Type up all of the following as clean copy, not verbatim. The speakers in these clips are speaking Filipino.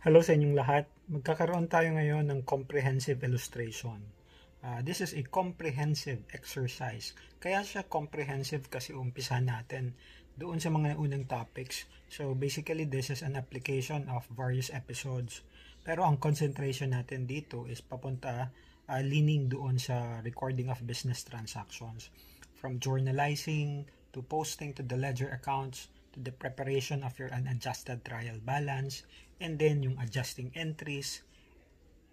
Hello sa inyong lahat. Magkakaroon tayo ngayon ng comprehensive illustration. This is a comprehensive exercise. Kaya siya comprehensive kasi umpisa natin doon sa mga unang topics. So basically this is an application of various episodes. Pero ang concentration natin dito is papunta leaning doon sa recording of business transactions. From journalizing to posting to the ledger accounts to the preparation of your unadjusted trial balance, and then yung adjusting entries,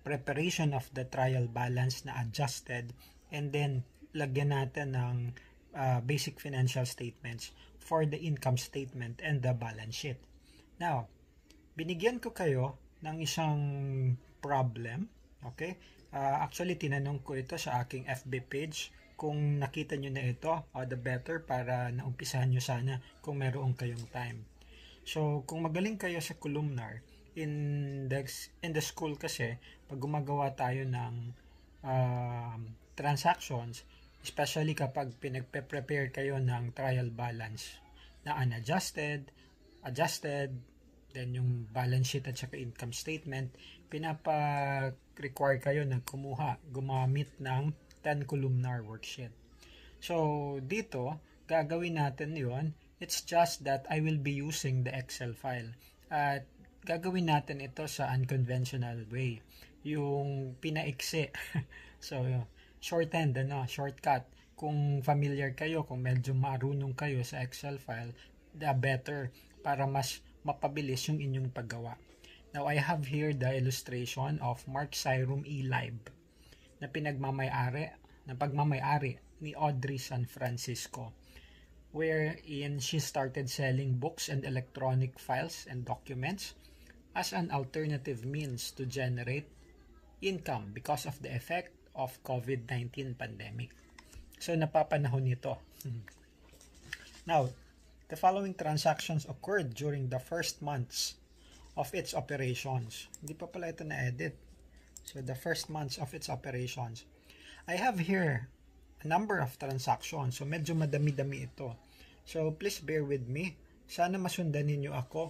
preparation of the trial balance na adjusted, and then lagyan natin ng basic financial statements for the income statement and the balance sheet. Now, binigyan ko kayo ng isang problem, okay? Actually, tinanong ko ito sa aking FB page. Kung nakita nyo na ito, the better para naumpisahan nyo sana kung meron kayong time. So, kung magaling kayo sa columnar, in the school kasi, pag gumagawa tayo ng transactions, especially kapag pinagpe-prepare kayo ng trial balance na unadjusted, adjusted, then yung balance sheet at saka income statement, pinapa-require kayo na gumamit ng 10 columnar worksheet. So, dito, gagawin natin yon. It's just that I will be using the Excel file. At gagawin natin ito sa unconventional way. Yung pinaiksi. So, shorthand, shortcut. Kung familiar kayo, kung medyo marunong kayo sa Excel file, the better para mas mapabilis yung inyong paggawa. Now, I have here the illustration of Mark Syrum eLive na pagmamayari ni Audrey San Francisco, wherein she started selling books and electronic files and documents as an alternative means to generate income because of the effect of COVID-19 pandemic. So, napapanahon nito. Now, the following transactions occurred during the first months of its operations. Hindi pa pala ito na-edit. So, the first months of its operations. I have here a number of transactions. So, medyo madami-dami ito. So, please bear with me. Sana masundan ninyo ako.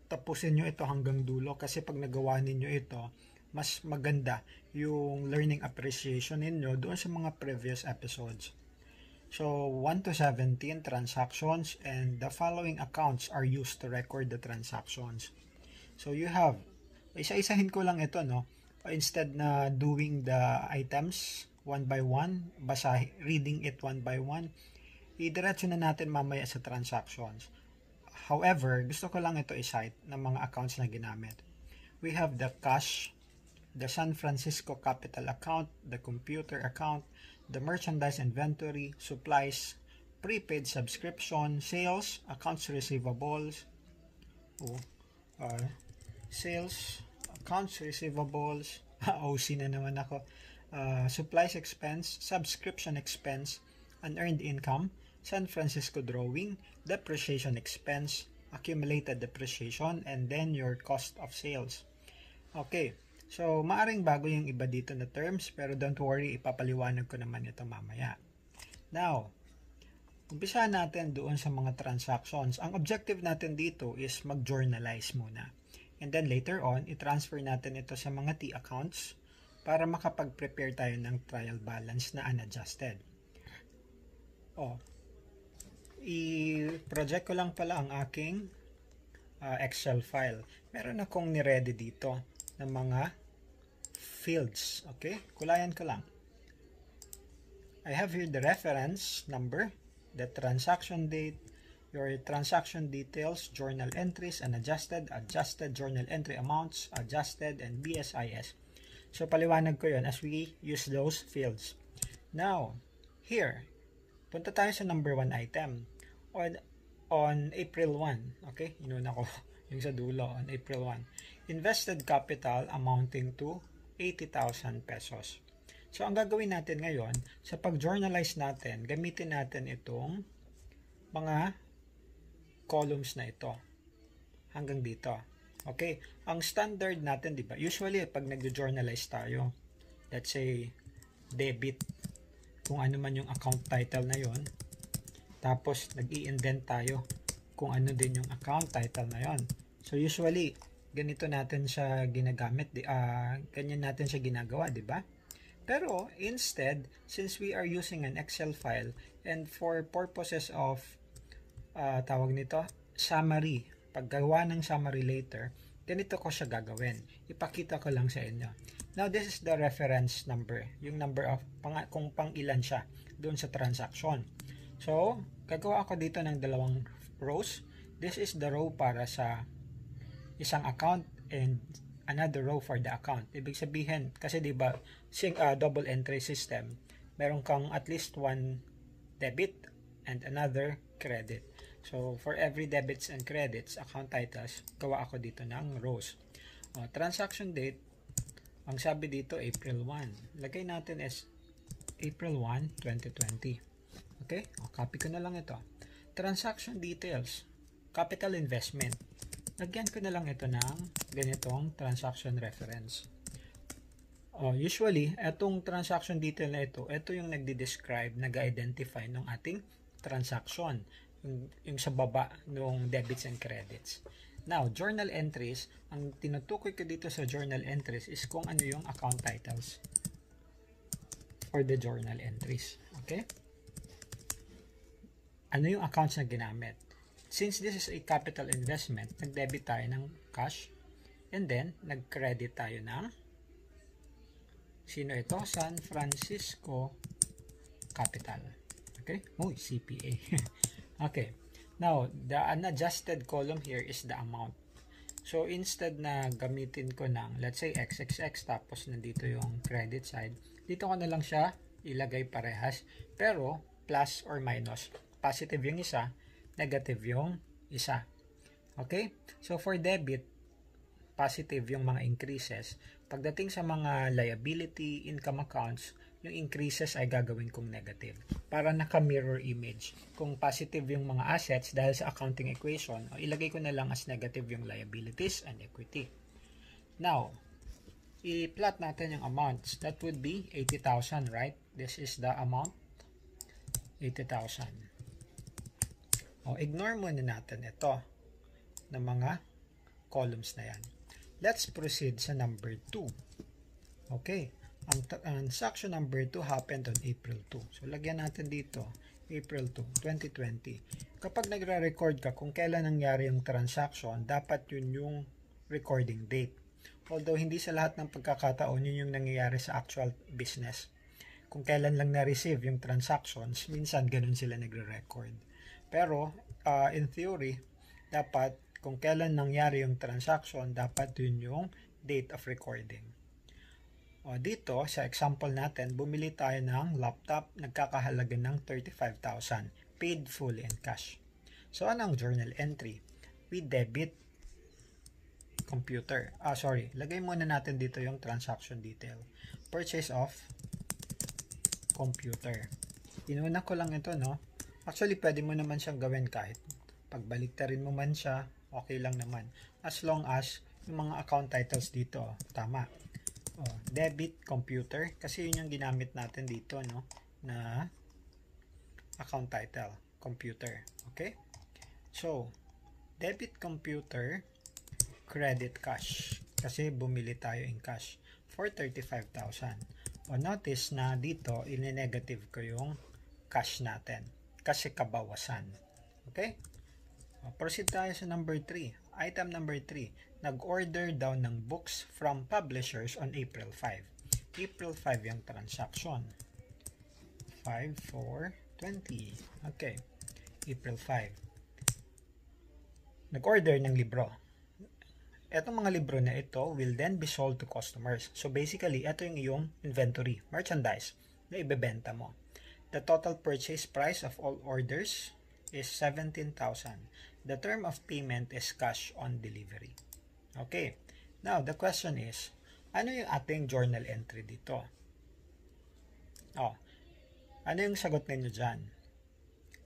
Tapusin nyo ito hanggang dulo. Kasi pag nagawa ninyo ito, mas maganda yung learning appreciation ninyo doon sa mga previous episodes. So, 1 to 17 transactions and the following accounts are used to record the transactions. So, you have, isa-isahin ko lang ito, no? Instead na doing the items one by one, reading it one by one, idiretso na natin mamaya sa transactions. However, gusto ko lang ito i-cite ng mga accounts na ginamit. We have the cash, the San Francisco capital account, the computer account, the merchandise inventory, supplies, prepaid subscription, sales, accounts receivables, sales, accounts receivables, OC na naman ako, supplies expense, subscription expense, unearned income, San Francisco drawing, depreciation expense, accumulated depreciation, and then your cost of sales. Okay, so maaring bago yung iba dito na terms, pero don't worry, ipapaliwanag ko naman ito mamaya. Now, umpisa natin doon sa mga transactions. Ang objective natin dito is mag-journalize muna. And then later on, i-transfer natin ito sa mga T accounts para makapag-prepare tayo ng trial balance na unadjusted. I-project ko lang pala ang aking Excel file. Meron akong ni-ready dito ng mga fields. Okay? Kulayan ko lang. I have here the reference number, the transaction date, your transaction details, journal entries, unadjusted, adjusted, journal entry amounts, adjusted, and BSIS. So, paliwanag ko yun as we use those fields. Now, here, punta tayo sa number 1 item. On April 1, okay? Inuna ko yung sa dulo, on April 1. Invested capital amounting to 80,000 pesos. So, ang gagawin natin ngayon, sa pag-journalize natin, gamitin natin itong mga columns na ito hanggang dito. Okay, ang standard natin, di ba? Usually pag nag-journalize tayo, let's say debit, kung ano man yung account title na yon, tapos nag-i-indent tayo kung ano din yung account title na yon. So usually ganito natin siya ginagamit, ganyan natin siya ginagawa, di ba? Pero instead, since we are using an Excel file and for purposes of tawag nito, summary, paggawa ng summary later, ganito ko siya gagawin. Ipakita ko lang sa inyo. Now, this is the reference number, yung number of, kung pang ilan siya doon sa transaction. So, gagawa ako dito ng dalawang rows. This is the row para sa isang account and another row for the account. Ibig sabihin, kasi diba, double entry system, meron kang at least one debit and another credit. So, for every debits and credits, account titles, gawa ako dito ng rows. Transaction date, ang sabi dito, April 1. Lagay natin is April 1, 2020. Okay? Copy ko na lang ito. Transaction details, capital investment. Lagyan ko na lang ito ng ganitong transaction reference. Usually, itong transaction detail na ito yung nagdi-describe, nag-identify ng ating transaction. Yung sa baba ng debits and credits. Now, journal entries, ang tinutukoy ko dito sa journal entries is kung ano yung account titles for the journal entries. Okay? Ano yung accounts na ginamit? Since this is a capital investment, nag-debit tayo ng cash and then nag-credit tayo ng sino ito? San Francisco Capital. Okay? CPA. Okay. Now, the unadjusted column here is the amount. So, instead na gamitin ko ng, let's say, XXX, tapos nandito yung credit side, dito ko na lang siya ilagay parehas, pero plus or minus. Positive yung isa, negative yung isa. Okay? So, for debit, positive yung mga increases. Pagdating sa mga liability, income accounts, yung increases ay gagawin kong negative para naka-mirror image. Kung positive yung mga assets dahil sa accounting equation, ilagay ko na lang as negative yung liabilities and equity. Now, i-plot natin yung amounts. That would be 80,000, right? This is the amount, 80,000. Ignore muna natin ito ng mga columns na yan. Let's proceed sa number 2. Okay. Ang transaction number 2 happened on April 2. So, lagyan natin dito, April 2, 2020. Kapag nagre-record ka kung kailan nangyari yung transaction, dapat yun yung recording date. Although, hindi sa lahat ng pagkakataon yun yung nangyayari sa actual business. Kung kailan lang na-receive yung transactions, minsan ganun sila nagre-record. Pero, in theory, dapat kung kailan nangyari yung transaction, dapat yun yung date of recording. Dito, sa example natin, bumili tayo ng laptop, nagkakahalaga ng 35,000, paid full in cash. So, anong journal entry? We debit computer. Lagay muna natin dito yung transaction detail. Purchase of computer. Inuna ko lang ito, no? Actually, pwede mo naman siyang gawin kahit pagbaliktarin mo man siya, okay lang naman. As long as yung mga account titles dito, tama. Debit computer kasi yun yung ginamit natin dito, no, na account title computer. Okay, so debit computer, credit cash kasi bumili tayo in cash for 35,000. Notice na dito ine-negative ko yung cash natin kasi kabawasan. Okay, proceed tayo sa number 3. Item number 3, nag-order daw ng books from publishers on April 5. April 5 yung transaction. 5/4/20. Okay. April 5. Nag-order ng libro. Etong mga libro na ito will then be sold to customers. So basically, ito yung iyong inventory, merchandise na ibebenta mo. The total purchase price of all orders is 17,000. The term of payment is cash on delivery. Okay. Now, the question is, ano yung ating journal entry dito? Ano yung sagot ninyo dyan?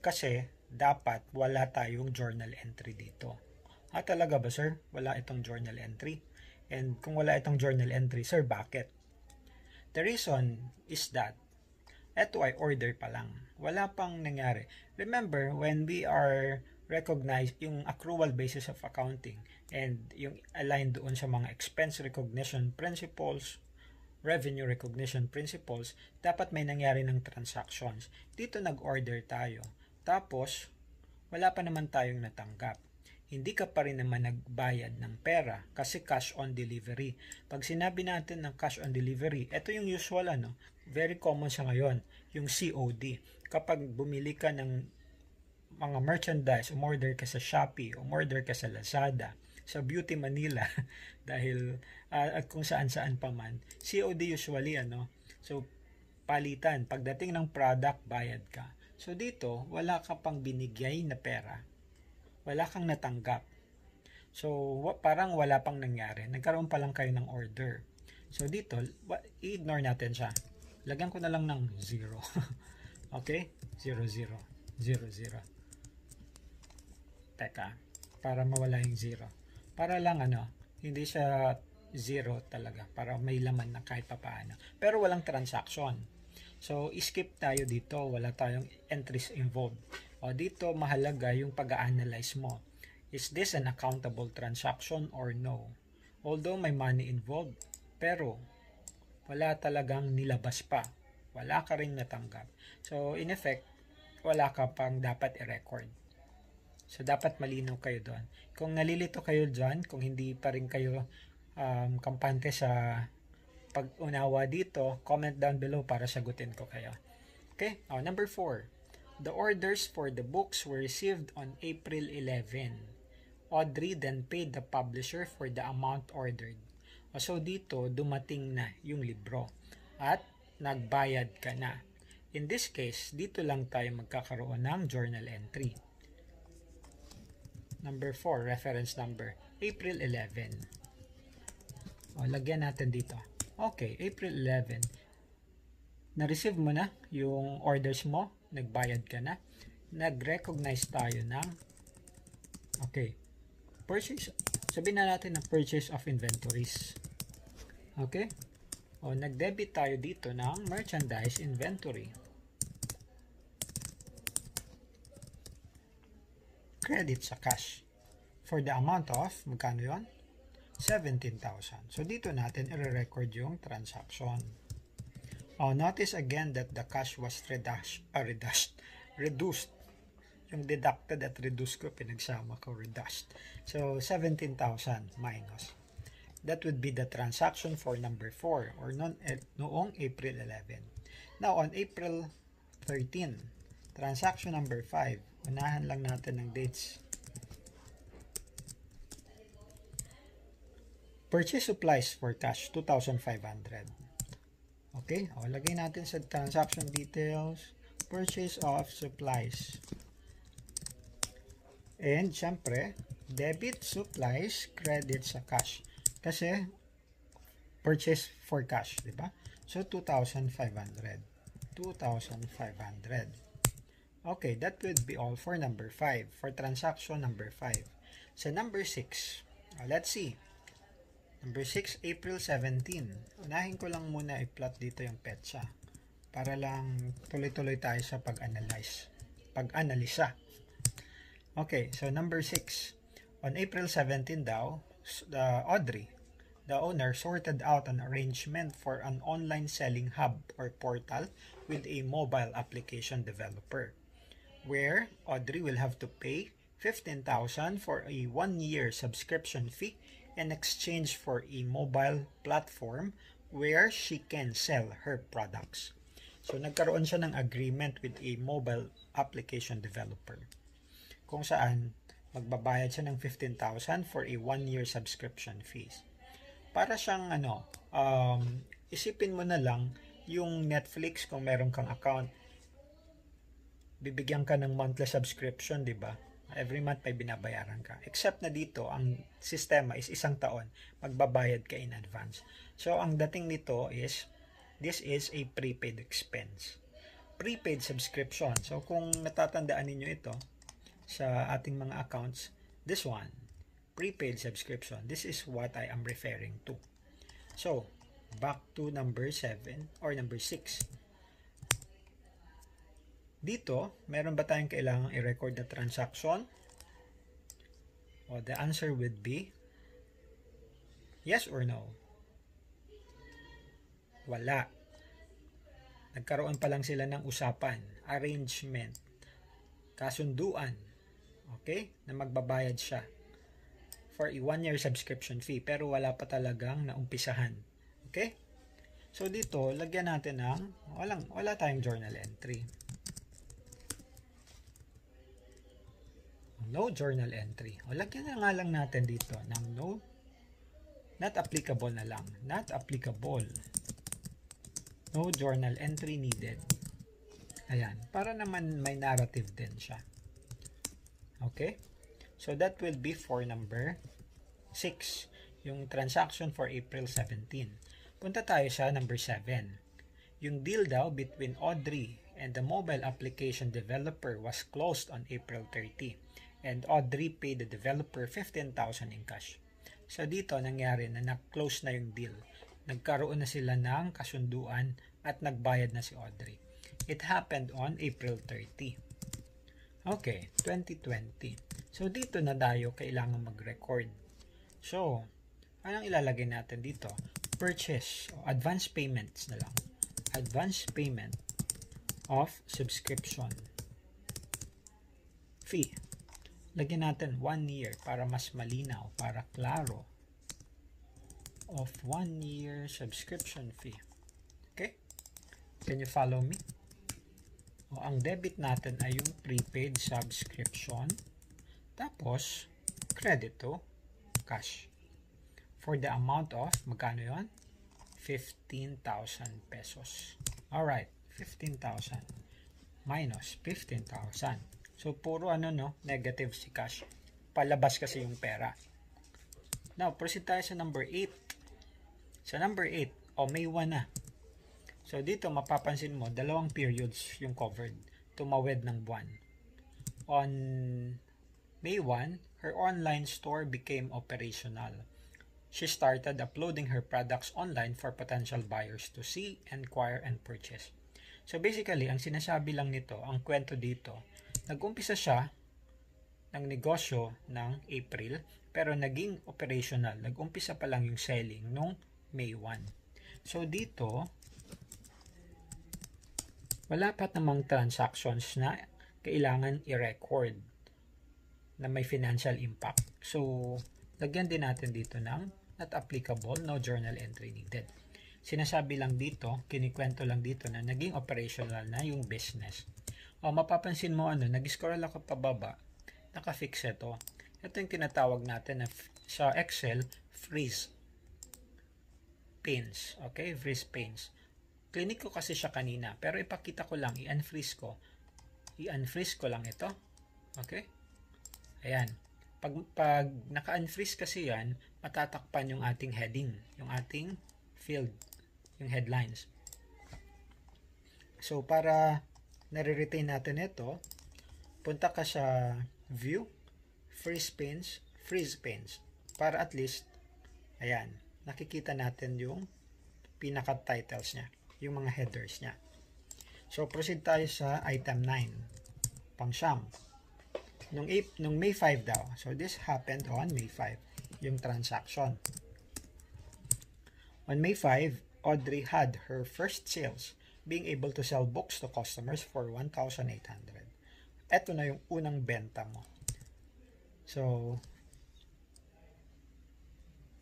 Kasi, dapat wala tayong journal entry dito. Talaga ba, sir? Wala itong journal entry? And kung wala itong journal entry, sir, bakit? The reason is that eto ay order pa lang. Wala pang nangyari. Remember, when we are recognize yung accrual basis of accounting and yung align doon sa mga expense recognition principles, revenue recognition principles, dapat may nangyari ng transactions. Dito nag-order tayo. Tapos, wala pa naman tayong natanggap. Hindi ka pa rin naman nagbayad ng pera kasi cash on delivery. Pag sinabi natin ng cash on delivery, ito yung usual very common sa ngayon, yung COD. Kapag bumili ka ng mga merchandise, umorder ka sa Shopee, umorder ka sa Lazada, sa Beauty Manila, dahil at kung saan-saan pa man, COD usually so palitan, pagdating ng product, bayad ka. So dito, wala ka pang binigay na pera, wala kang natanggap. So, parang wala pang nangyari. Nagkaroon pa lang kayo ng order. So, dito, i-ignore natin siya. Lagyan ko na lang ng 0. Okay? 0, 0. 0, 0. Teka. Para mawala yung 0. Para lang, hindi siya 0 talaga. Para may laman na kahit papaano. Pero walang transaction. So, skip tayo dito. Wala tayong entries involved. O dito, mahalaga yung pag-a-analyze mo. Is this an accountable transaction or no? Although may money involved, pero wala talagang nilabas pa. Wala ka rin natanggap. So, in effect, wala ka pang dapat i-record. So, dapat malinaw kayo doon. Kung nalilito kayo dyan, kung hindi pa rin kayo kampante sa pag-unawa dito, comment down below para sagutin ko kayo. Okay? Number 4. The orders for the books were received on April 11. Audrey then paid the publisher for the amount ordered. So dito, dumating na yung libro at nagbayad ka na. In this case, dito lang tayo magkakaroon ng journal entry. Number 4, reference number, April 11. Lagyan natin dito. Okay, April 11. Na-receive mo na yung orders mo, nagbayad ka na, nag-recognize tayo ng purchase, sabihin na natin ng purchase of inventories. Okay? Nag-debit tayo dito ng merchandise inventory. Credit sa cash for the amount of, magkano yun? 17,000. So dito natin i-record yung transaction. Notice again that the cash was reduced. Yung deducted at reduced ko, pinagsama ko, reduced. So, 17,000 minus. That would be the transaction for number 4 or noong April 11. Now, on April 13, transaction number 5. Unahan lang natin ng dates. Purchase supplies for cash, 2,500. Okay, lagay natin sa transaction details, purchase of supplies. And, syempre, debit supplies, credit sa cash. Kasi, purchase for cash, di ba? So, 2,500. 2,500. Okay, that would be all for number 5, for transaction number 5. So, number 6, let's see. Number 6, April 17. Unahin ko lang muna i-plot dito yung petsa para lang tuloy-tuloy tayo sa pag-analisa. Okay, so number 6. On April 17 daw, Audrey, the owner, sorted out an arrangement for an online selling hub or portal with a mobile application developer, where Audrey will have to pay 15,000 for a 1-year subscription fee in exchange for a mobile platform where she can sell her products. So, nagkaroon siya ng agreement with a mobile application developer kung saan magbabayad siya ng 15,000 for a 1-year subscription fees. Para siyang isipin mo na lang yung Netflix kung meron kang account, bibigyan ka ng monthly subscription, di ba? Every month may binabayaran ka. Except na dito, ang sistema is 1 taon. Magbabayad ka in advance. So, ang dating nito is, this is a prepaid expense. Prepaid subscription. So, kung natatandaan ninyo ito sa ating mga accounts, this one, prepaid subscription. This is what I am referring to. So, back to number 7 or number 6. Dito, meron ba tayong kailangang i-record na transaction? O, the answer would be yes or no? Wala. Nagkaroon pa lang sila ng usapan, arrangement, kasunduan, okay, na magbabayad siya for a 1-year subscription fee, pero wala pa talagang naumpisahan. Okay? So dito, lagyan natin ng wala tayong journal entry. No journal entry. O lagyan na nga lang natin dito ng no, not applicable na lang. Not applicable. No journal entry needed. Ayan, para naman may narrative din siya. Okay? So that will be for number 6, yung transaction for April 17. Punta tayo sa number 7. Yung deal daw between Audrey and the mobile application developer was closed on April 30, and Audrey paid the developer 15,000 in cash. So dito nangyari na na-close na yung deal. Nagkaroon na sila ng kasunduan at nagbayad na si Audrey. It happened on April 30. Okay, 2020. So dito na tayo kailangan mag-record. So, anong ilalagay natin dito? Purchase o advance payments na lang. Advance payment of subscription fee. Lagyan natin 1 year para mas malinaw, para klaro. Of 1 year subscription fee. Okay? Can you follow me? O, ang debit natin ay yung prepaid subscription. Tapos, credit to cash. For the amount of, magkano yun? 15,000 pesos. Alright, 15,000 minus 15,000. So, puro negative si cash. Palabas kasi yung pera. Now, proceed tayo sa number 8. Sa number 8, May 1 na. So, dito mapapansin mo, dalawang periods yung covered. Tumawid ng buwan. On May 1, her online store became operational. She started uploading her products online for potential buyers to see, inquire, and purchase. So, basically, ang sinasabi lang nito, ang kwento dito, nag-umpisa siya ng negosyo ng April, pero naging operational. Nag-umpisa pa lang yung selling nung May 1. So, dito, wala pa namang transactions na kailangan i-record na may financial impact. So, lagyan din natin dito ng not applicable, no journal entry needed. Sinasabi lang dito, kinikwento lang dito na naging operational na yung business. O, mapapansin mo nag-scroll ako pababa, naka-fix ito. Ito yung tinatawag natin na sa Excel, freeze panes. Okay, freeze panes. Clinic ko kasi siya kanina, pero ipakita ko lang, i-unfreeze ko. I-unfreeze ko lang ito. Okay? Ayan. Pag naka-unfreeze kasi yan, matatakpan yung ating heading, yung ating field, yung headlines. So, para nare-retain natin ito, punta ka sa view, freeze panes, para at least, ayan, nakikita natin yung pinaka-titles niya, yung mga headers niya. So, proceed tayo sa item 9, pang-siyam. Nung May 5 daw. So, this happened on May 5, yung transaction. On May 5, Audrey had her first sales, being able to sell books to customers for 1,800. Ito na yung unang benta mo. So,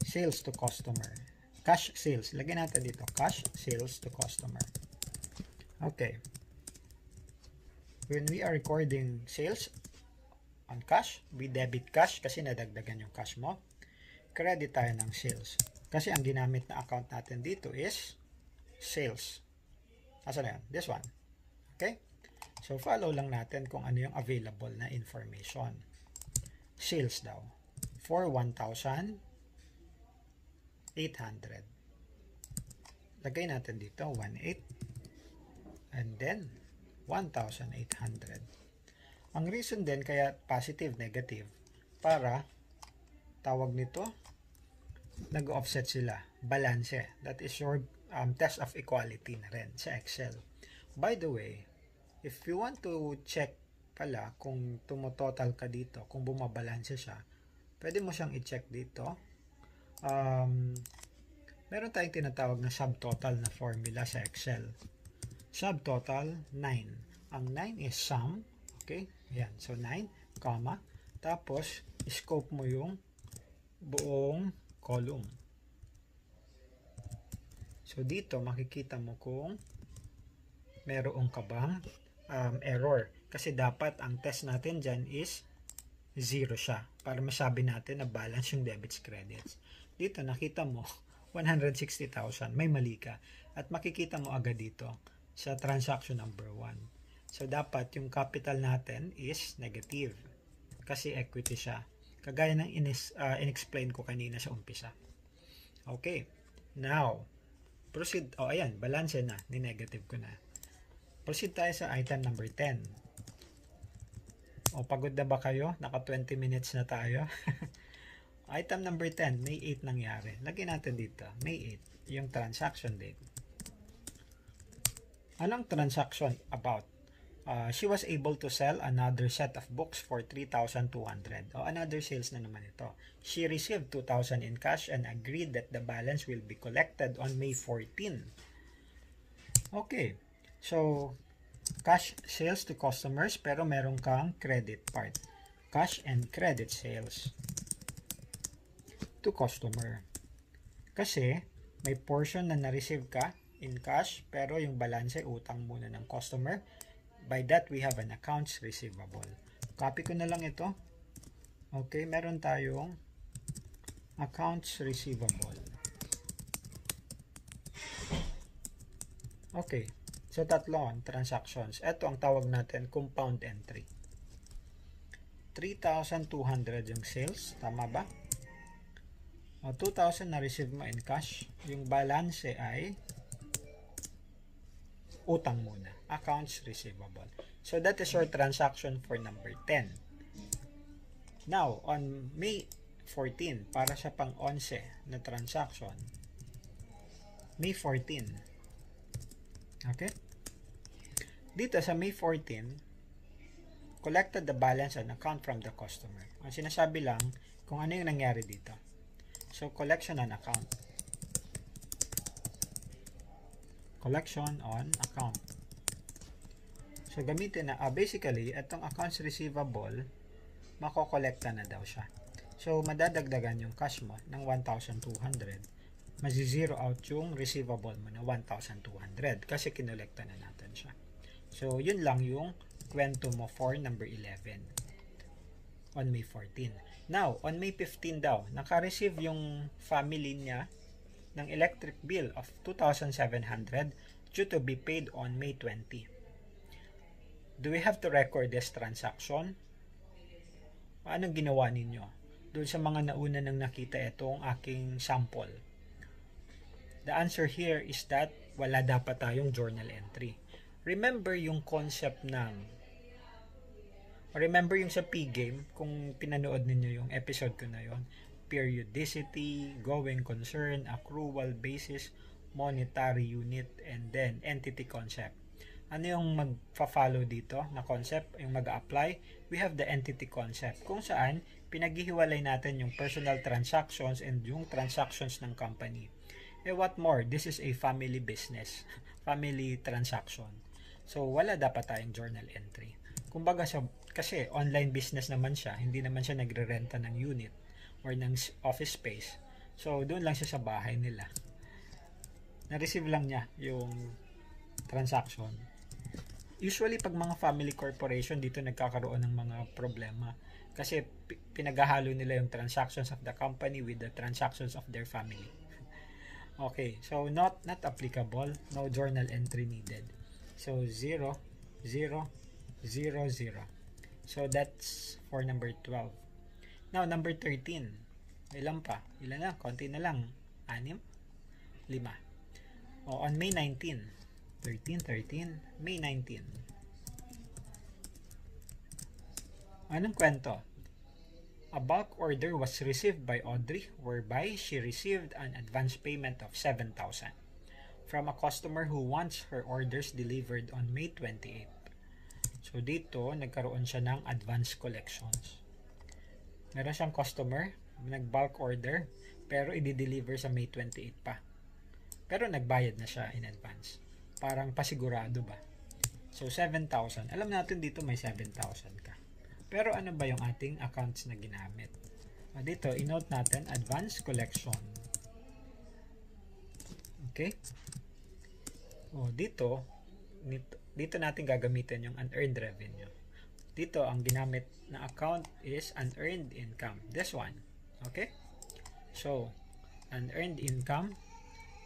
sales to customer. Cash sales. Lagyan natin dito. Cash sales to customer. Okay. When we are recording sales on cash, we debit cash kasi nadagdagan yung cash mo. Credit tayo ng sales. Kasi ang ginamit na account natin dito is sales. Asa na yan? This one. Okay? So, follow lang natin kung ano yung available na information. Sales daw. For 1,800. Lagay natin dito, 1,800. And then, 1,800. Ang reason din kaya positive, negative, para tawag nito, nag-offset sila. Balance. That is your test of equality na rin sa Excel. By the way, if you want to check pala kung tumototal ka dito, kung bumabalanse siya, pwede mo siyang i-check dito. Meron tayong tinatawag na subtotal na formula sa Excel. Subtotal, 9. Ang 9 is sum. Okay? Ayan. So, 9, comma. Tapos, scope mo yung buong column. So, dito, makikita mo kung meron ka bang error. Kasi dapat ang test natin dyan is 0 siya. Para masabi natin na balance yung debits credits. Dito, nakita mo, 160,000. May mali ka. At makikita mo agad dito sa transaction number 1. So, dapat yung capital natin is negative. Kasi equity siya. Kagaya ng in-explain ko kanina sa umpisa. Okay. Now, proceed. Ayan. Balance na. Ni-negative ko na. Proceed tayo sa item number 10. Pagod na ba kayo? Naka 20 minutes na tayo. Item number 10, May 8 nangyari. Lagyan natin dito, May 8, yung transaction date. Anong transaction about? She was able to sell another set of books for 3,200. Another sales na naman ito. She received 2,000 in cash and agreed that the balance will be collected on May 14. Okay. So, cash sales to customers pero meron kang credit part. Cash and credit sales to customer. Kasi may portion na na-receive ka in cash pero yung balance ay utang muna ng customer. By that, we have an accounts receivable. Copy ko na lang ito. Okay, meron tayong accounts receivable. Okay, so tatlong transactions. Ito ang tawag natin compound entry. 3,200 yung sales, tama ba? 2,000 na receive mo in cash. Yung balance ay utang muna. Accounts receivable. So that is your transaction for number 10. Now, on May 14, para sa pang 11 na transaction, May 14. Okay? Dito sa May 14, collected the balance on account from the customer. Ang sinasabi lang kung ano yung nangyari dito. So, collection on account. Collection on account. So, gamitin na, basically, itong accounts receivable, makokolekta na daw siya. So, madadagdagan yung cash mo ng 1,200. Mazi-zero out yung receivable mo na 1,200 kasi kinolekta na natin siya. So, yun lang yung kwento mo for number 11 on May 14. Now, on May 15 daw, naka-receive yung family niya ng electric bill of 2,700 due to be paid on May 20. Do we have to record this transaction? Anong ginawa ninyo? Doon sa mga nauna nang nakita itong aking sample. The answer here is that wala dapat tayong journal entry. Remember yung concept ng yung sa P-game, kung pinanood ninyo yung episode ko na yon, periodicity, going concern, accrual basis, monetary unit, and then entity concept. Ano yung magpa-follow dito na concept, yung mag-apply? We have the entity concept, kung saan pinaghihiwalay natin yung personal transactions and yung transactions ng company. What more? This is a family business, family transaction. So, wala dapat tayong journal entry. Kumbaga, kasi online business naman siya, hindi naman siya nagre-renta ng unit or ng office space. So, doon lang siya sa bahay nila. Na-receive lang niya yung transaction. Usually, pag mga family corporation, dito nagkakaroon ng mga problema. Kasi pinaghahalo nila yung transactions of the company with the transactions of their family. Okay, so not applicable. No journal entry needed. So, 0, 0, 0, 0. So, that's for number 12. Now, number 13. Ilan pa? Ilan na? Konti na lang. 6? 5. On May 19. 13. May 19. Anong kwento? A bulk order was received by Audrey whereby she received an advance payment of 7,000 from a customer who wants her orders delivered on May 28. So, dito, nagkaroon siya ng advance collections. Meron siyang customer, nag-bulk order, pero i-deliver sa May 28 pa. Pero nagbayad na siya in advance. Parang pasigurado ba? So, 7,000. Alam natin dito may 7,000 ka. Pero ano ba yung ating accounts na ginamit? Dito, i-note natin, advance collection. Okay? Dito natin gagamitin yung unearned revenue. Dito, ang ginamit na account is unearned income. This one. Okay? So, unearned income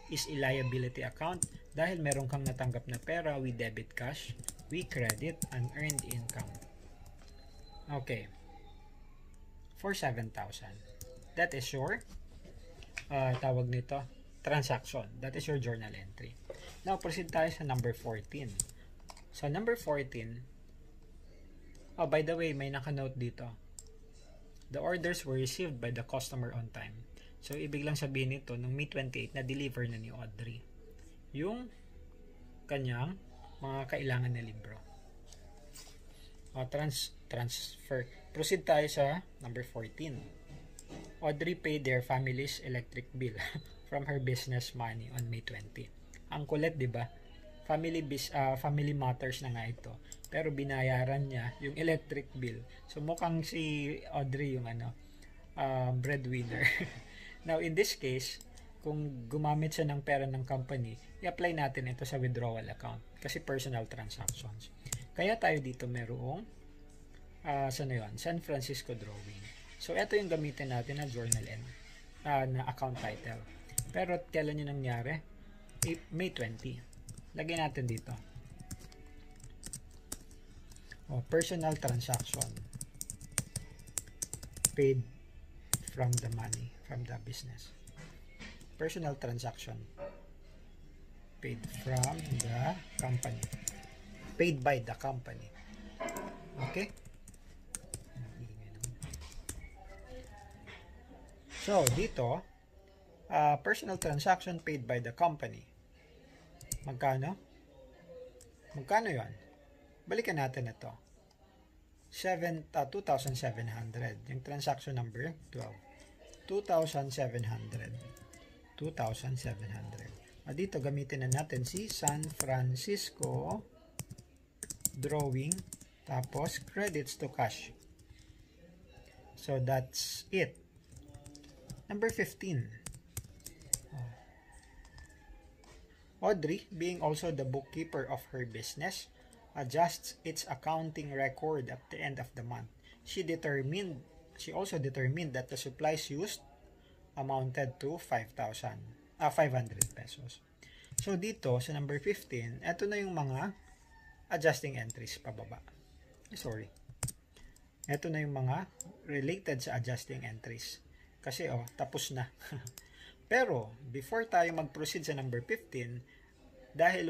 is a liability account. Dahil meron kang natanggap na pera, we debit cash, we credit unearned income. Okay. For 7,000. That is your tawag nito, transaction. That is your journal entry. Now, proceed tayo sa number 14. So, number 14, by the way, may naka-note dito. The orders were received by the customer on time. So, ibig lang sabihin nito, nung May 28, na-deliver na ni Audrey yung kanyang mga kailangan na libro. Transfer. Proceed tayo sa number 14. Audrey paid their family's electric bill from her business money on May 20. Ang kulit, di ba? Family matters na nga ito. Pero binayaran niya yung electric bill. So mukhang si Audrey yung breadwinner. Now in this case, kung gumamit siya ng pera ng company, i-apply natin ito sa withdrawal account kasi personal transactions. Kaya tayo dito merong San Francisco drawing. So ito yung gamitin natin na journal na account title. Pero kailan yun nangyari? May 20. Lagyan natin dito. Personal transaction paid from the money, from the business. Personal transaction paid from the company, paid by the company. Okay, so dito personal transaction paid by the company, magkano yon? Balikan natin ito. 2,700 yung transaction number 12. 2,700. Dito gamitin na natin si San Francisco drawing tapos credits to cash. So that's it. Number 15. Audrey, being also the bookkeeper of her business, adjusts its accounting record at the end of the month. She also determined that the supplies used amounted to 500 pesos. So dito sa number 15, ito na yung mga adjusting entries pababa. Ito na yung mga related sa adjusting entries. Kasi tapos na. Pero before tayo mag-proceed sa number 15, dahil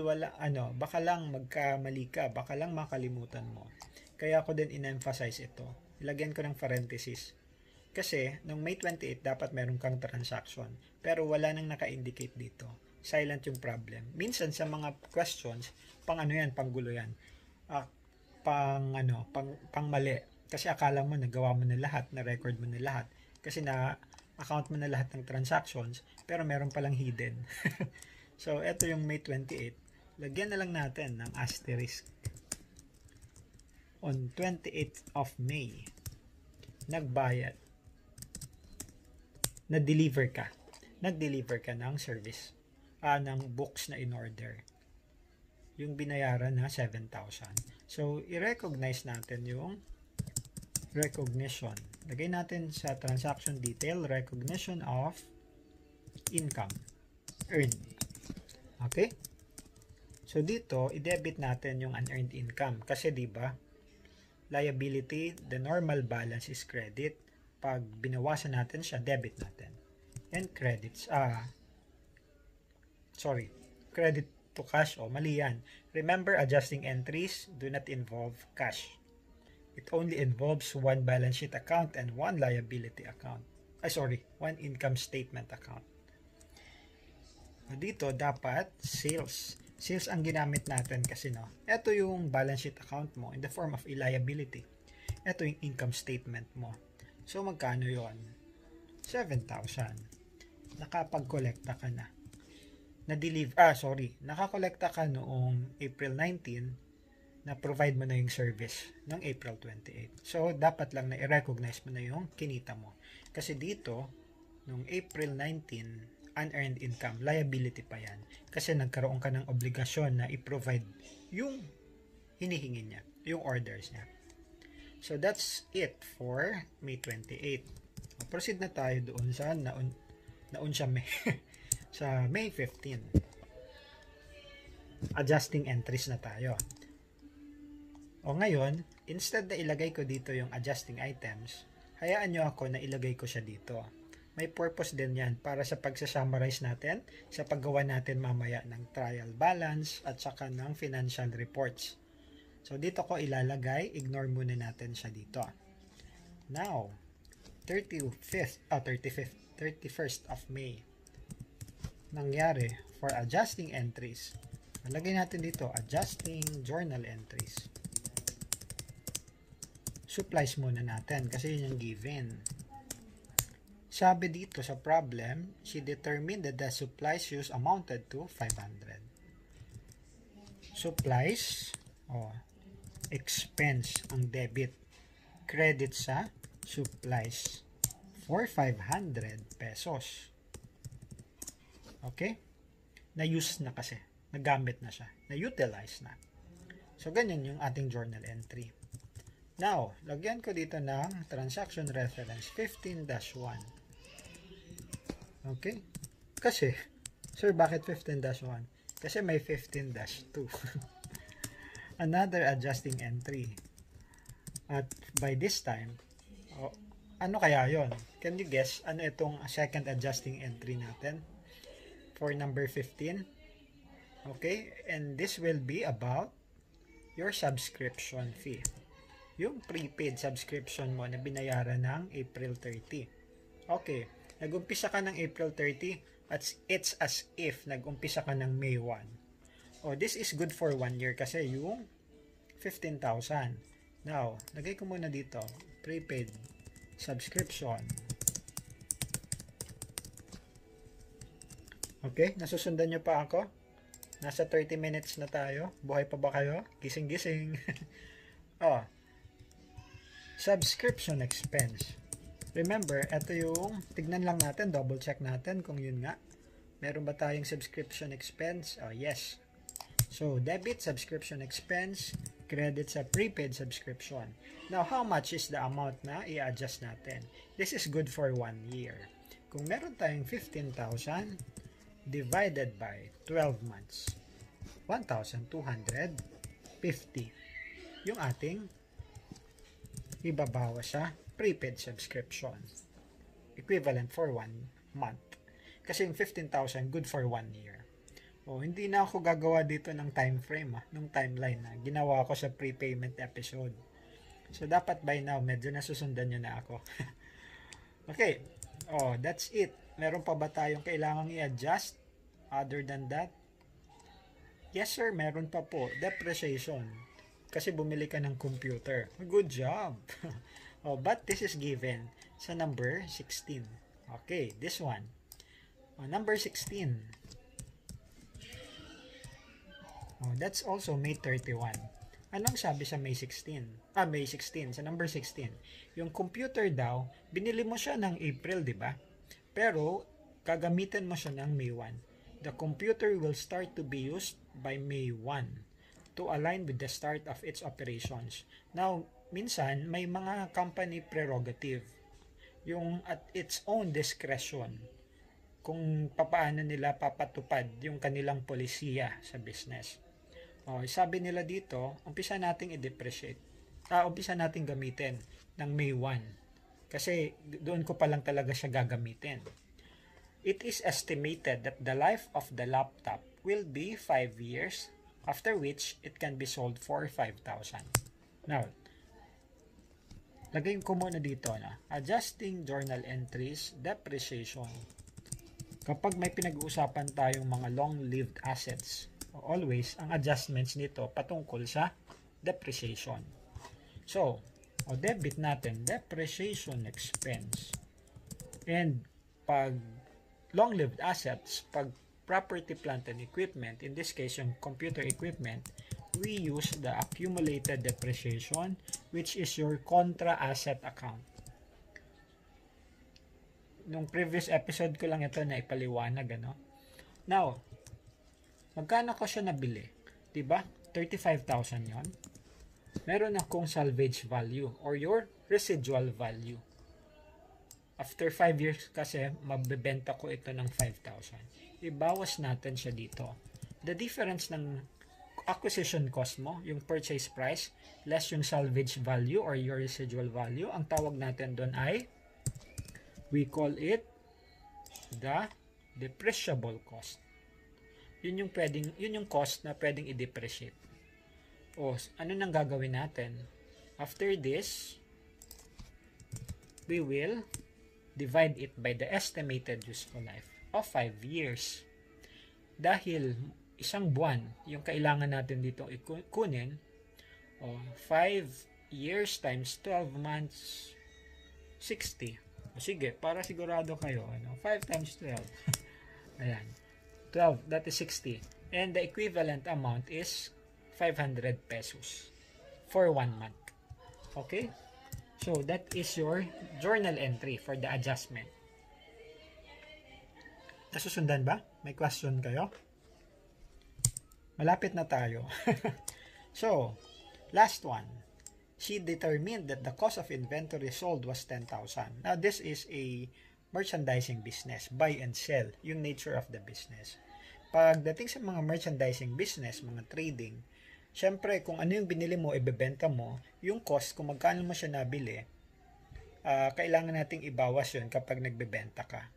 baka lang magkamali ka, baka lang makalimutan mo. Kaya ako din in-emphasize ito. Ilagyan ko ng parenthesis. Kasi, nung May 28, dapat meron kang transaction. Pero wala nang naka-indicate dito. Silent yung problem. Minsan sa mga questions, panggulo yan. Pang mali. Kasi akala mo, nagawa mo na lahat, na-record mo na lahat. Kasi na-account mo na lahat ng transactions, pero meron palang hidden. So, eto yung May 28. Lagyan na lang natin ng asterisk. On 28th of May, nagbayad. Nag-deliver ka ng service, ng books na in-order. Yung binayaran na 7,000. So, i-recognize natin yung recognition. Lagay natin sa transaction detail, recognition of income earned. Okay? So, dito, i-debit natin yung unearned income. Kasi, di ba, liability, the normal balance is credit. Pag binawasan natin siya, debit natin. And credits, credit to cash, mali yan. Remember, adjusting entries do not involve cash. It only involves one balance sheet account and one liability account. One income statement account. Dito, dapat sales. Sales ang ginamit natin kasi ito yung balance sheet account mo in the form of a liability. Ito yung income statement mo. So, magkano yon? 7,000. Nakapag-kolekta ka na. Nakakolekta ka noong April 19, na-provide mo na yung service ng April 28. So, dapat lang na i-recognize mo na yung kinita mo. Kasi dito, noong April 19, unearned income, liability pa yan. Kasi nagkaroon ka ng obligasyon na i-provide yung hinihingi niya, yung orders niya. So, that's it for May 28. Proceed na tayo doon sa naun siya May. Sa May 15. Adjusting entries na tayo. O ngayon, instead na ilagay ko dito yung adjusting items, hayaan nyo ako na ilagay ko siya dito. May purpose din yan para sa pagsa-summarize natin, sa paggawa natin mamaya ng trial balance at saka ng financial reports. So dito ko ilalagay, ignore muna natin siya dito. Now, 31st of May. Nangyari for adjusting entries. Nalagay natin dito, adjusting journal entries. Supplies muna natin kasi yun yung given. Sabi dito sa problem, she determined that the supplies used amounted to 500. Supplies, expense ang debit. Credit sa supplies for 500 pesos. Okay? Na-use na kasi. Nagamit na siya. Na-utilize na. So, ganyan yung ating journal entry. Now, lagyan ko dito ng transaction reference 15-1. Okay? Kasi, sir, bakit 15-1? Kasi may 15-2. Another adjusting entry. At by this time, ano kaya yon? Can you guess ano itong second adjusting entry natin? For number 15. Okay, and this will be about your subscription fee. Yung prepaid subscription mo na binayaran ng April 30. Okay, nag-umpisa ka ng April 30 at it's as if nag-umpisa ka ng May 1. This is good for 1 year kasi yung 15,000. Now, lagay ko muna dito, prepaid subscription. Okay, nasusundan nyo pa ako? Nasa 30 minutes na tayo. Buhay pa ba kayo? Gising-gising. Subscription expense. Remember, ito yung, tignan lang natin, double check natin kung yun nga. Meron ba tayong subscription expense? Yes. So, debit subscription expense, credit sa prepaid subscription. Now, how much is the amount na i-adjust natin? This is good for 1 year. Kung meron tayong 15,000, divided by 12 months, 1,250 yung ating ibabawa sa prepaid subscription, equivalent for 1 month. Kasi yung 15,000 good for 1 year. Hindi na ako gagawa dito ng time frame, ng timeline na ginawa ko sa prepayment episode. So dapat by now medyo nasusundan nyo na ako. Okay, that's it. Meron pa ba tayong kailangang i-adjust other than that? Yes sir, meron pa po. Depreciation. Kasi bumili ka ng computer. Good job. But this is given sa number 16. Okay, this one. Number 16. That's also May 31. Anong sabi sa May 16? May 16. Sa number 16. Yung computer daw, binili mo siya ng April, di ba? Pero, gagamitin mo siya ng May 1. The computer will start to be used by May 1 to align with the start of its operations. Now, minsan, may mga company prerogative. Yung at its own discretion kung papaano nila papatupad yung kanilang polisiya sa business. Sabi nila dito, umpisa nating i-depreciate. Umpisa nating gamitin ng May 1. Kasi doon ko pa lang talaga siya gagamitin. It is estimated that the life of the laptop will be 5 years, after which it can be sold for 5,000. Now, lagay ko muna dito na adjusting journal entries, depreciation. Kapag may pinag-uusapan tayong mga long-lived assets, always ang adjustments nito patungkol sa depreciation. So, O debit natin, depreciation expense. And pag long-lived assets, pag property, plant, and equipment, in this case, yung computer equipment, we use the accumulated depreciation, which is your contra asset account. Nung previous episode ko lang ito na ipaliwanag, ano? Now, magkano ko siya nabili? Diba? 35,000 yon. Meron akong salvage value or your residual value. After 5 years kasi, mabebenta ko ito ng 5,000. Ibawas natin siya dito. The difference ng acquisition cost mo, yung purchase price, less yung salvage value or your residual value, ang tawag natin doon ay, we call it the depreciable cost. Yun yung cost na pwedeng i-depreciate. O, ano nang gagawin natin? After this, we will divide it by the estimated useful life of 5 years. Dahil isang buwan yung kailangan natin dito ikunin, 5 years times 12 months, 60. O sige, para sigurado kayo, 5 times 12. Ayan. 12, that is 60. And the equivalent amount is 500 pesos for 1 month. Okay? So, that is your journal entry for the adjustment. Nasusundan ba? May question kayo? Malapit na tayo. So, last one. She determined that the cost of inventory sold was 10,000. Now, this is a merchandising business. Buy and sell. Yung nature of the business. Pagdating sa mga merchandising business, mga trading, syempre, kung ano yung binili mo, ibebenta mo, yung cost, kung magkano mo siya nabili, kailangan nating ibawas yun kapag nagbebenta ka.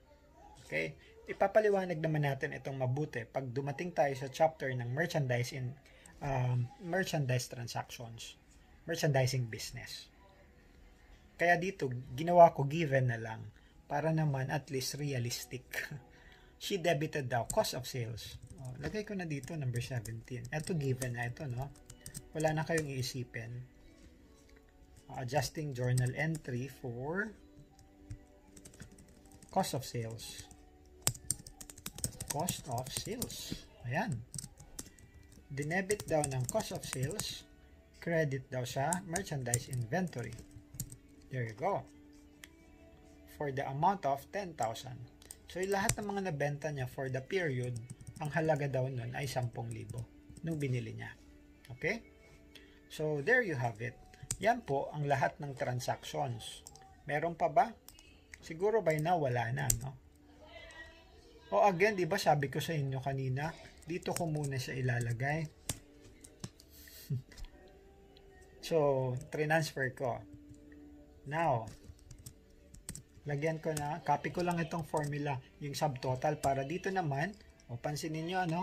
Okay? Ipapaliwanag naman natin itong mabuti pag dumating tayo sa chapter ng merchandise transactions, merchandising business. Kaya dito, ginawa ko given na lang para naman at least realistic. She debited daw cost of sales. Lagay ko na dito, number 17. Ito given na ito, no? Wala na kayong iisipin. Adjusting journal entry for cost of sales. Cost of sales. Ayan. Dinebit daw ng cost of sales. Credit daw sa merchandise inventory. There you go. For the amount of 10,000. So, lahat ng mga nabenta niya for the period, ang halaga daw nun ay 10,000 nung binili niya. Okay? So, there you have it. Yan po ang lahat ng transactions. Meron pa ba? Siguro by now, wala na, no? O again, di ba sabi ko sa inyo kanina, dito ko muna siya ilalagay. So, transfer ko. Now, lagyan ko na, copy ko lang itong formula, yung subtotal, para dito naman, pansinin nyo, ano?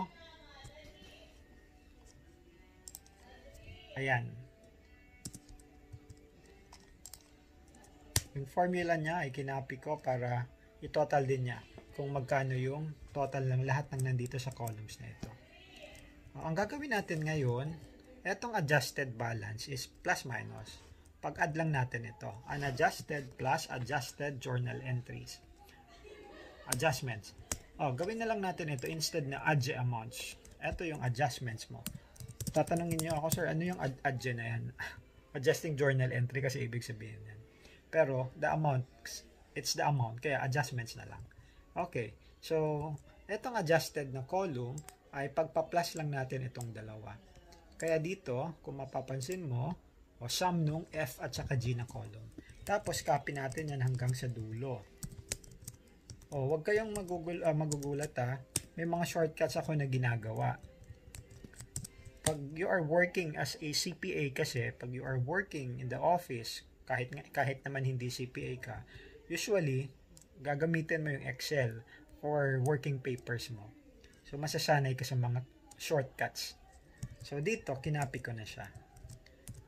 Ayan. Yung formula niya ay kinopy ko para i-total din niya kung magkano yung total ng lahat ng nandito sa columns na ito. Ang gagawin natin ngayon, etong adjusted balance is plus minus. Pag-add lang natin ito. Unadjusted plus adjusted journal entries. Adjustments. Gawin na lang natin ito instead na adj amounts. Ito yung adjustments mo. Tatanungin niyo ako, sir, ano yung adj na yan? Adjusting journal entry kasi ibig sabihin yan. Pero, the amount, it's the amount. Kaya adjustments na lang. Okay. So, itong adjusted na column ay pagpa-plus lang natin itong dalawa. Kaya dito, kung mapapansin mo, sum nung F at saka G na column. Tapos, copy natin yan hanggang sa dulo. Huwag kayong magugulat ha. May mga shortcuts ako na ginagawa. Pag you are working as a CPA kasi, pag you are working in the office, kahit naman hindi CPA ka, usually, gagamitin mo yung Excel for working papers mo. So, masasanay ka sa mga shortcuts. So, dito, kinapi ko na siya.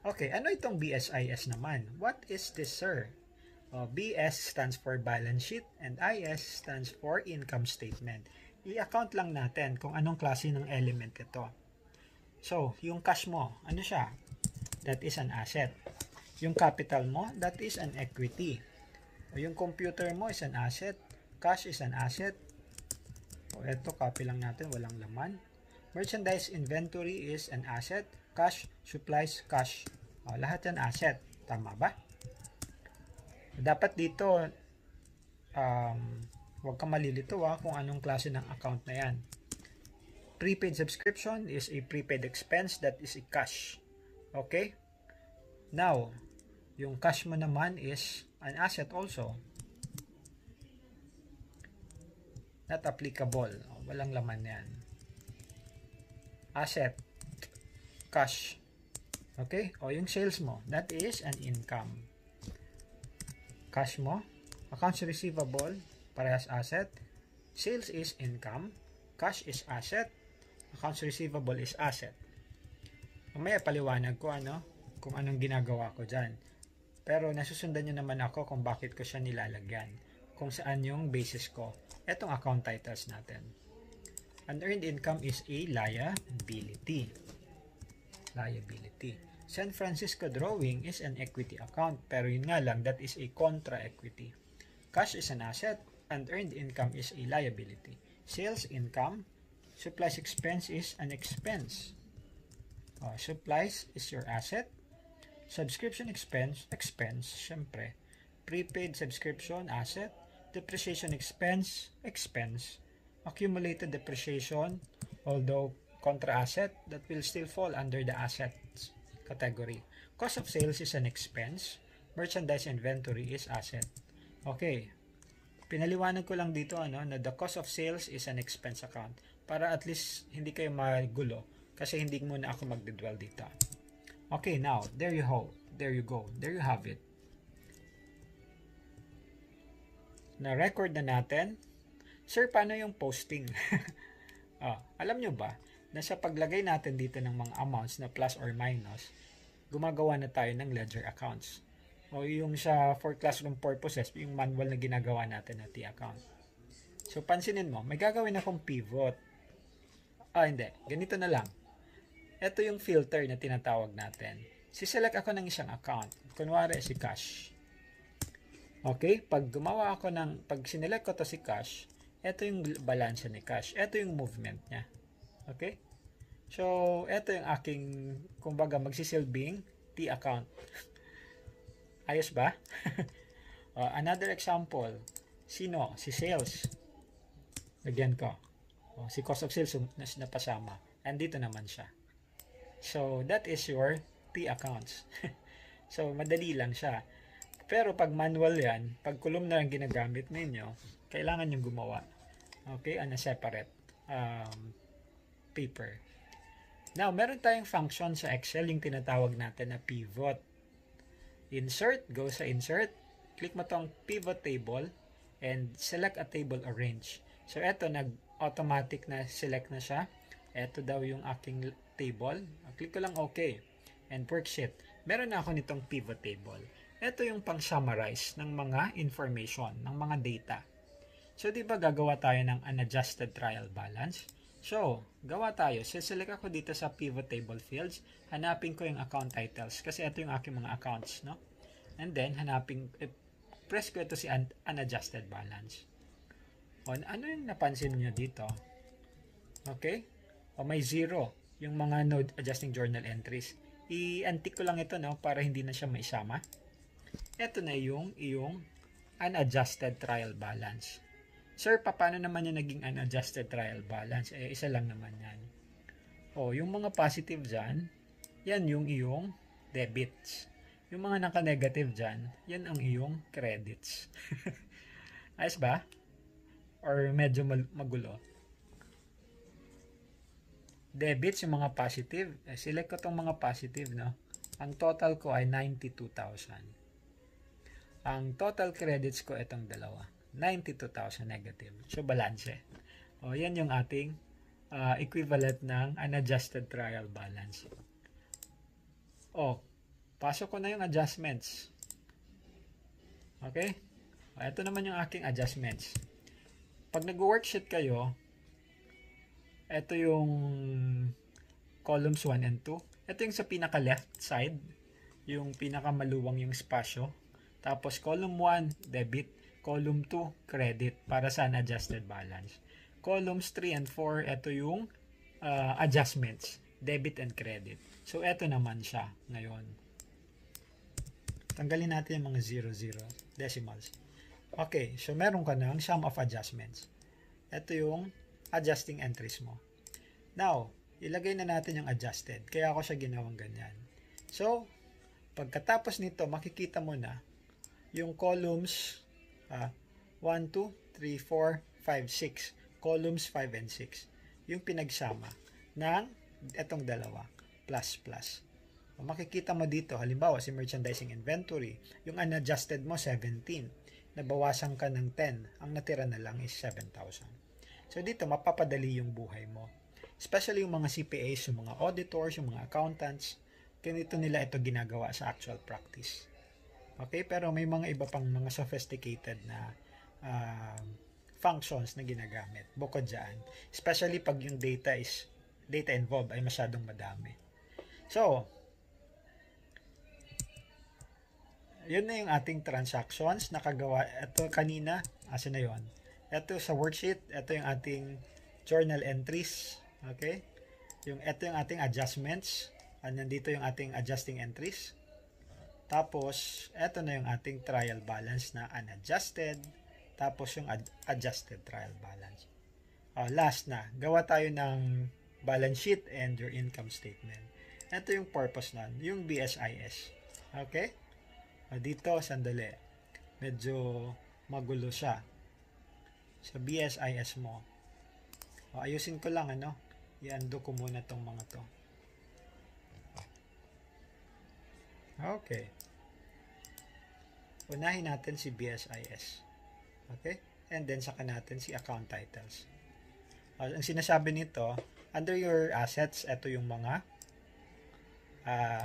Okay, ano itong BSIS naman? What is this, sir? BS stands for balance sheet and IS stands for income statement. I-account lang natin kung anong klase ng element ito. So, yung cash mo, ano siya? That is an asset. Yung capital mo, that is an equity. O yung computer mo is an asset. Cash is an asset. O eto, copy lang natin, walang laman. Merchandise inventory is an asset. Cash, supplies, cash. O, lahat yan asset. Tama ba? Dapat dito, huwag kang malilito kung anong klase ng account na yan. Prepaid subscription is a prepaid expense that is a cash. Okay? Now, yung cash mo naman is an asset also. Not applicable. Walang laman yan. Asset. Cash. Okay? O yung sales mo, that is an income. Cash mo, accounts receivable, parehas asset. Sales is income. Cash is asset. Accounts receivable is asset. Mamaya paliwanag ko kung anong ginagawa ko dyan. Pero nasusundan nyo naman ako kung bakit ko siya nilalagyan. Kung saan yung basis ko. Etong account titles natin. Unearned income is a liability. Liability. San Francisco drawing is an equity account. Pero yun nga lang, that is a contra equity. Cash is an asset. Unearned income is a liability. Sales income. Supplies expense is an expense. Supplies is your asset. Subscription expense, syempre. Prepaid subscription, asset. Depreciation expense. Accumulated depreciation, although contra asset, that will still fall under the assets category. Cost of sales is an expense. Merchandise inventory is asset. Okay. Pinaliwanag ko lang dito na the cost of sales is an expense account para at least hindi kayo magulo kasi hindi muna ako magdedwell dito. Okay, now, there you go. There you have it. Na-record na natin. Sir, paano yung posting? Alam nyo ba, na sa paglagay natin dito ng mga amounts na plus or minus, gumagawa na tayo ng ledger accounts. O yung for classroom purposes, yung manual na ginagawa natin na T-account. So, pansinin mo, may gagawin akong pivot. Hindi. Ganito na lang. Ito yung filter na tinatawag natin. Siselect ako ng isang account. Kunwari si cash. Okay? Pag sinelect ko to si cash, ito yung balance ni cash. Ito yung movement niya. Okay? So, ito yung aking, kumbaga, magsisilbing T-account. Ayos ba? Another example. Sino? Si sales. Lagyan ko. Si cost of sales napasama. Andito naman siya. So, that is your T accounts. So, madali lang siya. Pero pag manual yan, pag column na lang ginagamit ninyo, kailangan yung gumawa. Okay? On a separate paper. Now, meron tayong function sa Excel, yung tinatawag natin na pivot. Insert, go sa insert. Click mo tong pivot table and select a table arrange. So, eto, nag-automatic na select na siya. Eto daw yung aking table. Click ko lang OK. And worksheet. Meron na ako nitong pivot table. Ito yung pang-summarize ng mga information, ng mga data. So, di ba gagawa tayo ng unadjusted trial balance? So, gawa tayo. Select ako dito sa pivot table fields. Hanapin ko yung account titles kasi ito yung aking mga accounts, no? And then, press ko ito si unadjusted balance. Ano yung napansin nyo dito? Okay? May 0. Yung mga node adjusting journal entries. I-antik ko lang ito para hindi na siya maisama. Ito na yung iyong unadjusted trial balance. Sir, paano naman yung naging unadjusted trial balance? Isa lang naman yan. Yung mga positive dyan, yan yung iyong debits. Yung mga naka-negative dyan, yan ang iyong credits. Ayos ba? Or medyo magulo? Debits, yung mga positive. Select ko itong mga positive, no? Ang total ko ay 92,000. Ang total credits ko itong dalawa. 92,000 negative. So, balance. Yan yung ating equivalent ng unadjusted trial balance. Pasok ko na yung adjustments. Okay? Ito naman yung aking adjustments. Pag nag-worksheet kayo, ito yung columns 1 and 2. Ito yung sa pinaka-left side. yung pinakamaluwang yung espasyo. Tapos column 1, debit. Column 2, credit para sa unadjusted balance. Columns 3 and 4, ito yung adjustments, debit and credit. So, ito naman siya ngayon. Tanggalin natin yung mga 00 decimals. Okay, so meron ka ng sum of adjustments. Ito yung adjusting entries mo. Now, ilagay na natin yung adjusted. Kaya ako siya ginawang ganyan. So, pagkatapos nito, makikita mo na yung columns 1, 2, 3, 4, 5, 6. Columns 5 and 6. Yung pinagsama ng etong dalawa. Plus, plus. Makikita mo dito, halimbawa si merchandising inventory, yung unadjusted mo 17. Nabawasan ka ng 10. Ang natira na lang is 7,000. So dito, mapapadali yung buhay mo. Especially yung mga CPAs, yung mga auditors, yung mga accountants, ganito nila ito ginagawa sa actual practice. Okay, pero may mga iba pang mga sophisticated na functions na ginagamit bukod dyan. Especially pag yung data involved ay masyadong madami. So, yun na yung ating transactions nakagawa. Ito kanina, asa na yun? Ito sa worksheet, ito yung ating journal entries. Okay? Ito yung ating adjustments. Nandito yung ating adjusting entries. Tapos, eto na yung ating trial balance na unadjusted. Tapos yung adjusted trial balance. Last na, gawa tayo ng balance sheet and your income statement. Ito yung purpose nun, yung BSIS. Okay? Dito, sandali. Medyo magulo siya. Sa BSIS mo. Ayusin ko lang, i-undo ko muna tong mga to. Okay. Unahin natin si BSIS. Okay? And then, saka natin si account titles. Ang sinasabi nito, under your assets, ito yung mga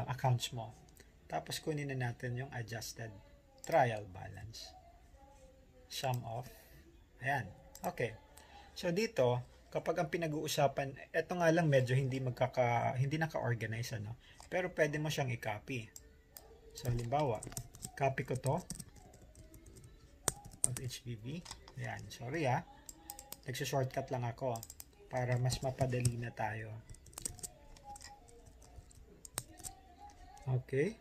accounts mo. Tapos, kunin na natin yung adjusted trial balance. Sum of, ayan. Okay. So, dito, kapag ang pinag-uusapan, ito nga lang medyo hindi naka-organize, pero pwede mo siyang i-copy. So, halimbawa, copy ko to of HBB. Ayan, sorry nagsa-shortcut lang ako para mas mapadali na tayo. Okay.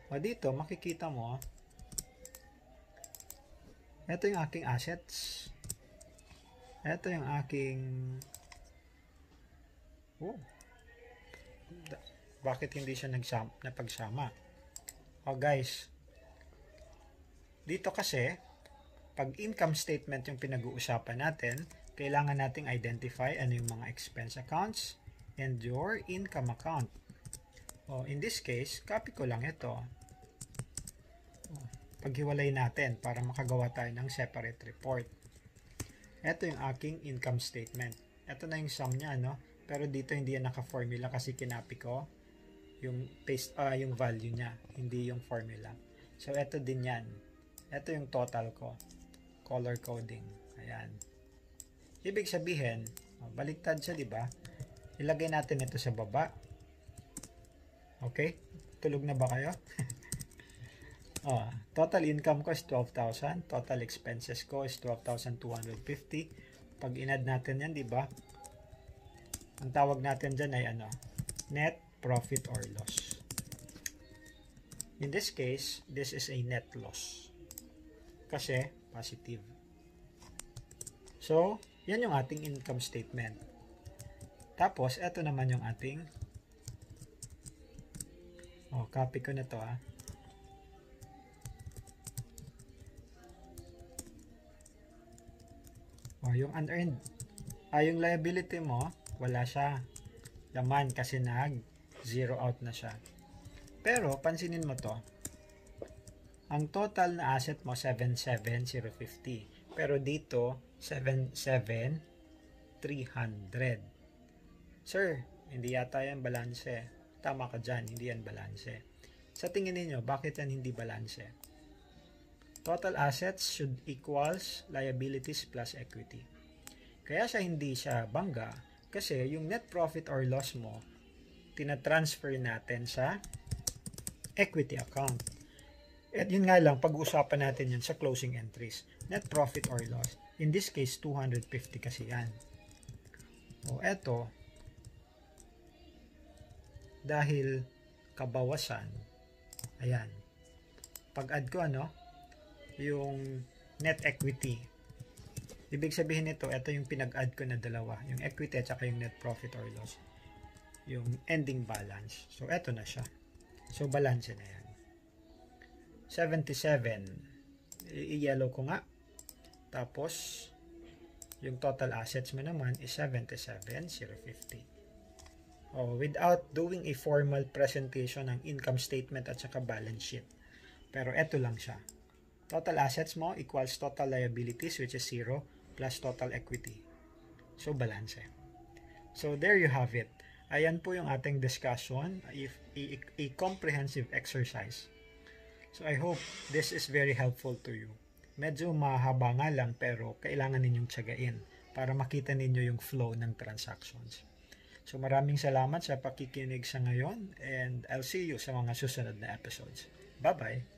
Dito, makikita mo, ito yung aking assets. Ito yung aking bakit hindi siya napagsama? Guys, dito kasi, pag income statement yung pinag-uusapan natin, kailangan nating identify ano yung mga expense accounts and your income account. In this case, copy ko lang ito. Paghiwalay natin para makagawa tayo ng separate report. Ito yung aking income statement. Ito na yung sum niya, pero dito hindi yan naka-formula kasi kinapi ko yung yung value niya, hindi yung formula. So, ito din yan. Ito yung total ko. Color coding. Ayan. Ibig sabihin, baliktad siya, di ba? Ilagay natin ito sa baba. Okay? Tulog na ba kayo? Total income ko is 12,000. Total expenses ko is 12,250. Pag in-add natin yan, di ba? Ang tawag natin dyan ay net profit or loss. In this case, this is a net loss. Kasi, positive. So, yan yung ating income statement. Tapos, eto naman yung ating copy ko na to yung unearned. Yung liability mo, wala siya. Laman kasi zero out na siya. Pero, pansinin mo to. Ang total na asset mo, 77,050. Pero dito, 77,300. Sir, hindi yata yan balanse. Tama ka dyan, hindi yan balanse. Sa tingin niyo, bakit yan hindi balanse? Total assets should equals liabilities plus equity. Kaya hindi siya bangga kasi yung net profit or loss mo, tinatransfer natin sa equity account. At yun nga lang, pag-uusapan natin yun sa closing entries. Net profit or loss. In this case, 250 kasi yan. O eto, dahil kabawasan, ayan, pag-add ko yung net equity. Ibig sabihin nito, ito yung pinag-add ko na dalawa, yung equity at saka yung net profit or loss. Yung ending balance. So, eto na siya. So, balance na yan. 77. I-yellow ko nga. Tapos, yung total assets mo naman is 77,050. Without doing a formal presentation ng income statement at saka balance sheet. Pero eto lang siya. Total assets mo equals total liabilities, which is 0, plus total equity. So, balance. So, there you have it. Ayan po yung ating discussion, a comprehensive exercise. So, I hope this is very helpful to you. Medyo mahaba nga lang, pero kailangan ninyong tiyagain para makita ninyo yung flow ng transactions. So, maraming salamat sa pakikinig sa ngayon, and I'll see you sa mga susunod na episodes. Bye-bye!